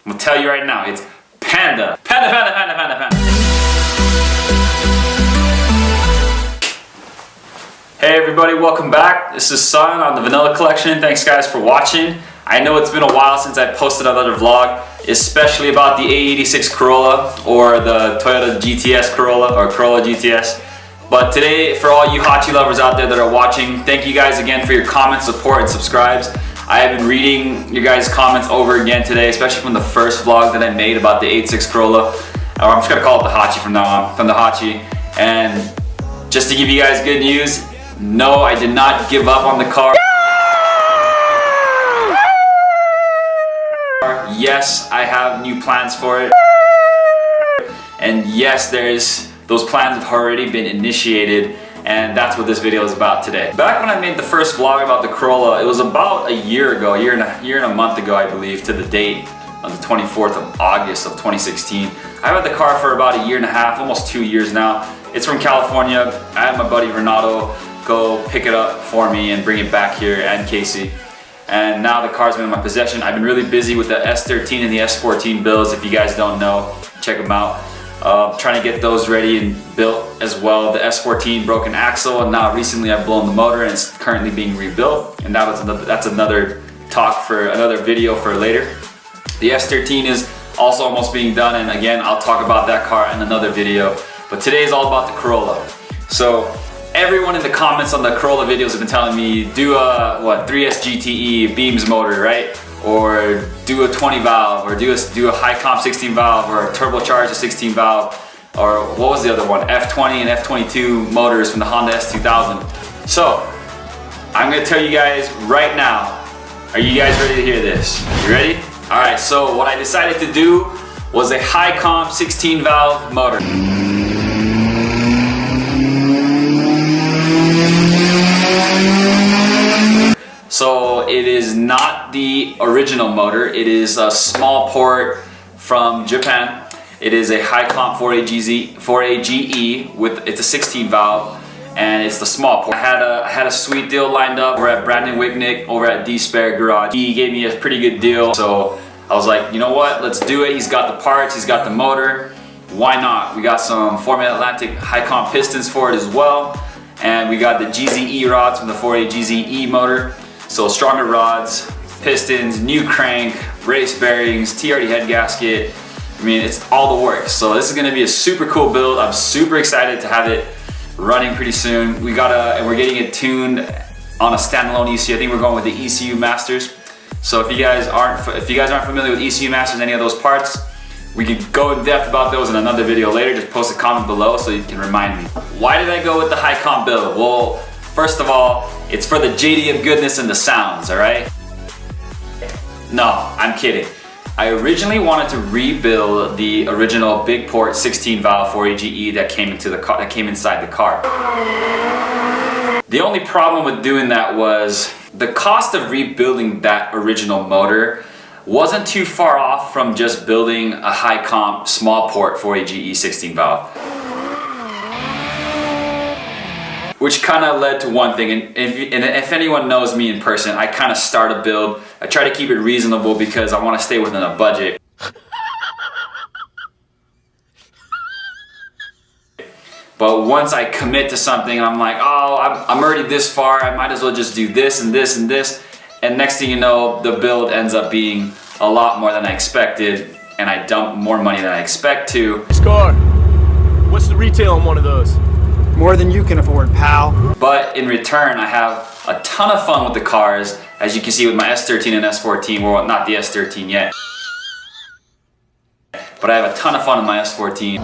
I'm gonna tell you right now, it's Panda. Panda, Panda, Panda, Panda, Panda. Hey everybody, welcome back. This is Sun on the Vanilla Collection. Thanks guys for watching. I know it's been a while since I posted another vlog, especially about the AE86 Corolla or the Toyota GTS Corolla or Corolla GTS. But today, for all you Hachi lovers out there that are watching, thank you guys again for your comments, support, and subscribes. I have been reading your guys' comments over again today, especially from the first vlog that I made about the AE86 Corolla. Or I'm just gonna call it the Hachi from now on, from the Hachi. And just to give you guys good news, no, I did not give up on the car. Yes, I have new plans for it. And yes, those plans have already been initiated, and that's what this video is about today. Back when I made the first vlog about the Corolla, it was about a year ago, a year and a month ago, I believe, to the date on the 24th of August of 2016. I've had the car for about a year and a half, almost 2 years now. It's from California. I had my buddy Renato go pick it up for me and bring it back here, and Casey. And now the car's been in my possession. I've been really busy with the S13 and the S14 builds. If you guys don't know, check them out. Trying to get those ready and built as well. The S14 broke an axle, and now recently I've blown the motor and it's currently being rebuilt. And that's another talk for another video for later. The S13 is also almost being done, and again, I'll talk about that car in another video. But today is all about the Corolla. So everyone in the comments on the Corolla videos have been telling me, do a 3S GTE Beams motor, right? Or do a 20 valve, or do a high comp 16 valve, or a turbocharged 16 valve, or what was the other one? F20 and F22 motors from the Honda S2000. So, I'm gonna tell you guys right now, are you guys ready to hear this? You ready? All right, so what I decided to do was a high comp 16 valve motor. So it is not the original motor, it is a small port from Japan. It is a high comp 4AGE with, it's a 16 valve, and it's the small port. I had a sweet deal lined up over at Brandon Wicknick over at D-Spare Garage. He gave me a pretty good deal, so I was like, you know what, let's do it. He's got the parts, he's got the motor, why not? We got some Formula Atlantic high comp pistons for it as well, and we got the GZE rods from the 4A GZE motor. So stronger rods, pistons, new crank, race bearings, TRD head gasket. I mean, it's all the works. So this is gonna be a super cool build. I'm super excited to have it running pretty soon. And we're getting it tuned on a standalone ECU. I think we're going with the ECU Masters. So if you guys aren't familiar with ECU Masters, any of those parts, we can go in depth about those in another video later. Just post a comment below so you can remind me. Why did I go with the high comp build? Well, first of all, it's for the JDM goodness and the sounds, all right? No, I'm kidding. I originally wanted to rebuild the original big port 16 valve 4AGE that came inside the car. The only problem with doing that was the cost of rebuilding that original motor wasn't too far off from just building a high comp small port 4AGE 16 valve. Which kind of led to one thing, and if anyone knows me in person, I kind of start a build. I try to keep it reasonable because I want to stay within a budget. But once I commit to something, I'm like, oh, I'm already this far, I might as well just do this and this and this. And next thing you know, the build ends up being a lot more than I expected, and I dump more money than I expect to. This car, what's the retail on one of those? More than you can afford, pal. But in return, I have a ton of fun with the cars, as you can see with my S13 and S14. Well, not the S13 yet, but I have a ton of fun with my S14.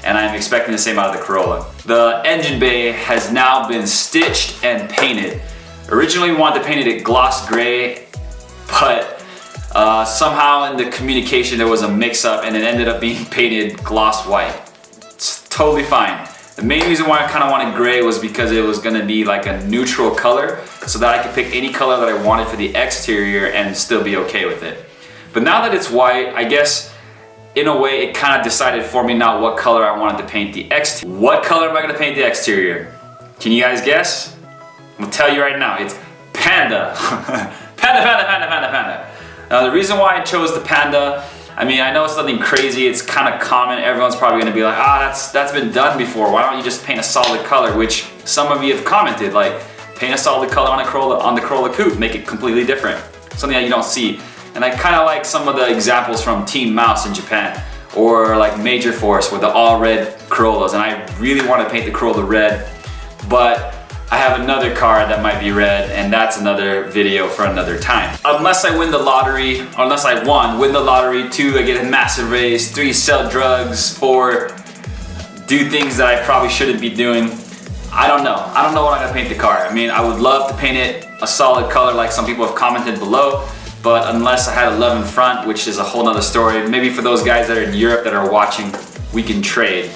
And I'm expecting the same out of the Corolla. The engine bay has now been stitched and painted. Originally we wanted to paint it gloss gray, but somehow in the communication there was a mix-up and it ended up being painted gloss white. It's totally fine. The main reason why I kind of wanted gray was because it was going to be like a neutral color so that I could pick any color that I wanted for the exterior and still be okay with it. But now that it's white, I guess in a way it kind of decided for me now what color I wanted to paint the exterior. What color am I going to paint the exterior? Can you guys guess? I'm gonna tell you right now, it's Panda. Panda. Now the reason why I chose the Panda, I mean, I know it's nothing crazy, it's kind of common. Everyone's probably gonna be like, that's been done before. Why don't you just paint a solid color? Which some of you have commented, like, paint a solid color on the Corolla Coupe, make it completely different. Something that you don't see. And I kind of like some of the examples from Team Mouse in Japan, or like Major Force with the all red Corollas. And I really want to paint the Corolla red, but I have another car that might be red, and that's another video for another time. Unless I win the lottery, or unless I win the lottery, 2, I get a massive raise, 3, sell drugs, 4, do things that I probably shouldn't be doing. I don't know what I'm gonna paint the car. I mean, I would love to paint it a solid color like some people have commented below, but unless I had a love in front, which is a whole nother story. Maybe for those guys that are in Europe that are watching, we can trade.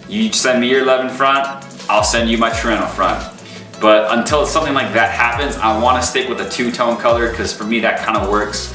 You send me your love in front, I'll send you my Torino front. But until something like that happens, I want to stick with a two-tone color, because for me that kind of works.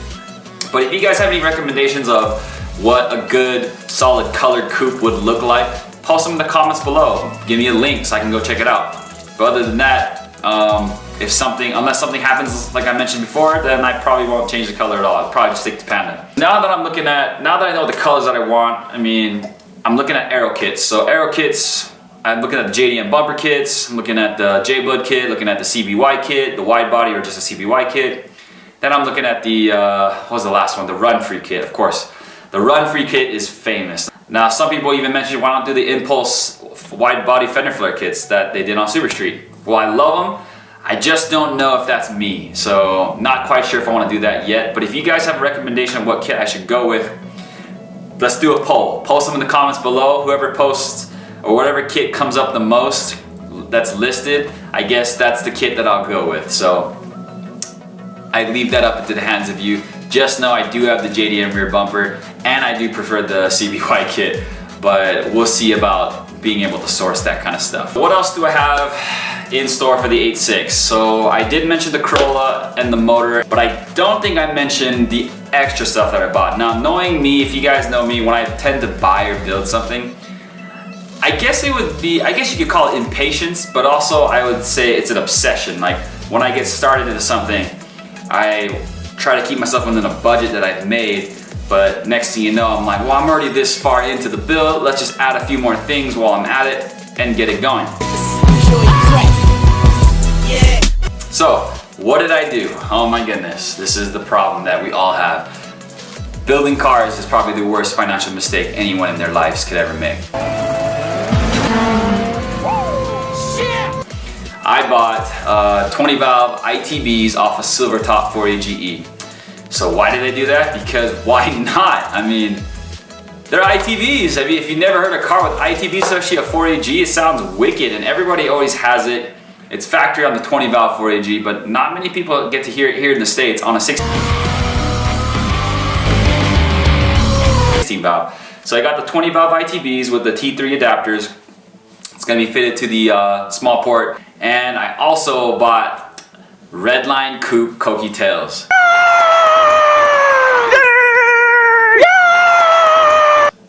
But if you guys have any recommendations of what a good solid colored coupe would look like, post them in the comments below. Give me a link so I can go check it out. But other than that, unless something happens like I mentioned before, then I probably won't change the color at all. I'll probably just stick to Panda. Now that I know the colors that I want, I mean, I'm looking at aero kits. So aero kits, I'm looking at the JDM bumper kits, I'm looking at the J-Bud kit, looking at the CBY kit, the wide body or just a CBY kit. Then I'm looking at the, what was the last one? The Run Free kit, of course. The Run Free kit is famous. Now some people even mentioned, why not do the Impulse wide body fender flare kits that they did on Super Street? Well, I love them. I just don't know if that's me. So not quite sure if I want to do that yet. But if you guys have a recommendation of what kit I should go with, let's do a poll. Post them in the comments below. Whoever posts or whatever kit comes up the most that's listed, I guess that's the kit that I'll go with. So I leave that up into the hands of you. Just know I do have the JDM rear bumper and I do prefer the CBY kit, but we'll see about being able to source that kind of stuff. What else do I have in store for the 8.6? So I did mention the Corolla and the motor, but I don't think I mentioned the extra stuff that I bought. Now knowing me, if you guys know me, when I tend to buy or build something, I guess you could call it impatience, but also I would say it's an obsession. Like when I get started into something, I try to keep myself within a budget that I've made, but next thing you know, I'm like, well, I'm already this far into the build, let's just add a few more things while I'm at it and get it going. So, what did I do? Oh my goodness, this is the problem that we all have. Building cars is probably the worst financial mistake anyone in their lives could ever make. I bought 20 valve ITBs off a silver top 4AGE. So why did I do that? Because why not? I mean, they're ITBs. I mean, if you never heard a car with ITBs, especially a 4AG, it sounds wicked and everybody always has it. It's factory on the 20 valve 4AG, but not many people get to hear it here in the States on a 16 valve. So I got the 20 valve ITBs with the T3 adapters. It's gonna be fitted to the small port. And I also bought Redline Coupe Kouki tails.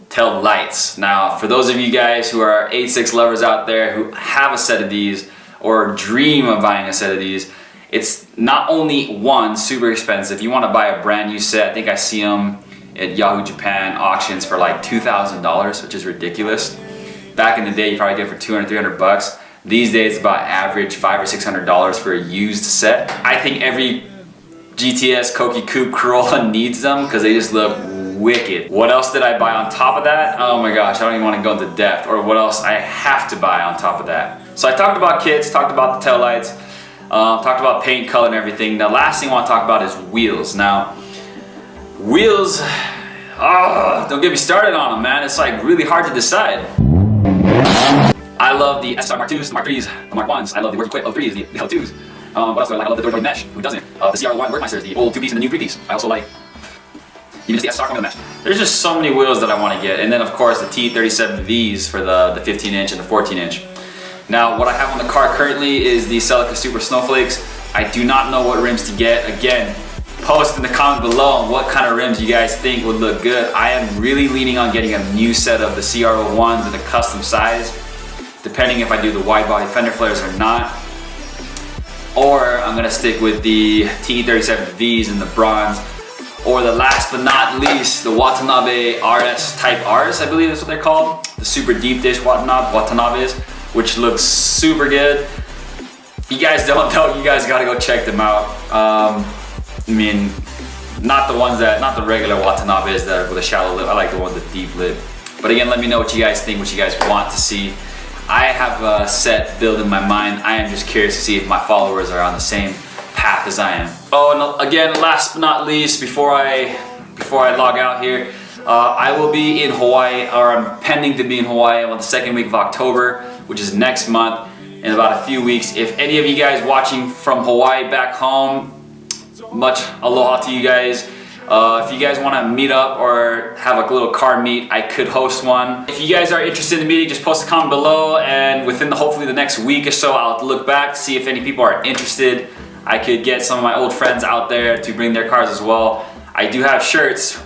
Tail lights. Now, for those of you guys who are 8.6 lovers out there who have a set of these or dream of buying a set of these, it's not only one, super expensive. You want to buy a brand new set, I think I see them at Yahoo Japan auctions for like $2,000, which is ridiculous. Back in the day, you probably get it for 200, 300 bucks. These days, it's about average $500 or $600 for a used set. I think every GTS Kouki Coupe Corolla needs them because they just look wicked. What else did I buy on top of that? Oh my gosh, I don't even want to go into depth or what else I have to buy on top of that. So I talked about kits, talked about the taillights, talked about paint, color, and everything. The last thing I want to talk about is wheels. Now, wheels, don't get me started on them, man. It's like really hard to decide. I love the SR Mark IIs, the Mark IIIs, the Mark Is. I love the Work Quick L3s, the L2s. What else do I like? I love the Third Mesh. Who doesn't? The CR1 Workmeisters, the old 2-piece and the new 3-piece. I also like even just the SR Formula Mesh. There's just so many wheels that I want to get. And then of course the T37Vs for the 15-inch and the 14-inch. Now what I have on the car currently is the Celica Super Snowflakes. I do not know what rims to get. Again, post in the comment below on what kind of rims you guys think would look good. I am really leaning on getting a new set of the CR01s in a custom size, depending if I do the wide body fender flares or not. or I'm gonna stick with the TE37Vs in the bronze, or the last but not least, the Watanabe RS Type Rs, I believe that's what they're called. The super deep dish Watanabes, which looks super good. If you guys don't know, you guys gotta go check them out. I mean, not the regular Watanabes that are with a shallow lip. I like the one with the deep lip. But again, let me know what you guys think, what you guys want to see. I have a set build in my mind. I am just curious to see if my followers are on the same path as I am. Oh, and again, last but not least, before I log out here, I will be in Hawaii, or I'm pending to be in Hawaii on the second week of October, which is next month, in about a few weeks. If any of you guys watching from Hawaii back home, much aloha to you guys. If you guys want to meet up or have a little car meet, I could host one. If you guys are interested in meeting, just post a comment below, and within hopefully the next week or so, I'll look back to see if any people are interested. I could get some of my old friends out there to bring their cars as well. I do have shirts.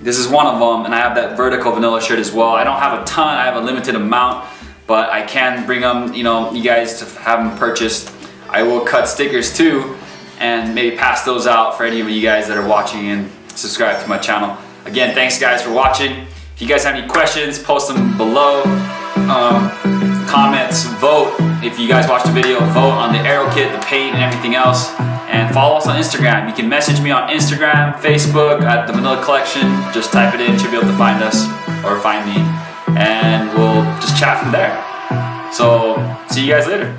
This is one of them, and I have that vertical vanilla shirt as well. I don't have a ton, I have a limited amount, but I can bring them, you know, you guys to have them purchased. I will cut stickers too, and maybe pass those out for any of you guys that are watching and subscribe to my channel. Again, thanks guys for watching. If you guys have any questions, post them below. Comments, vote. If you guys watched the video, vote on the aero kit, the paint, and everything else. And follow us on Instagram. You can message me on Instagram, Facebook, at the Manila Collection. Just type it in, you should be able to find us, or find me. And we'll just chat from there. So, see you guys later.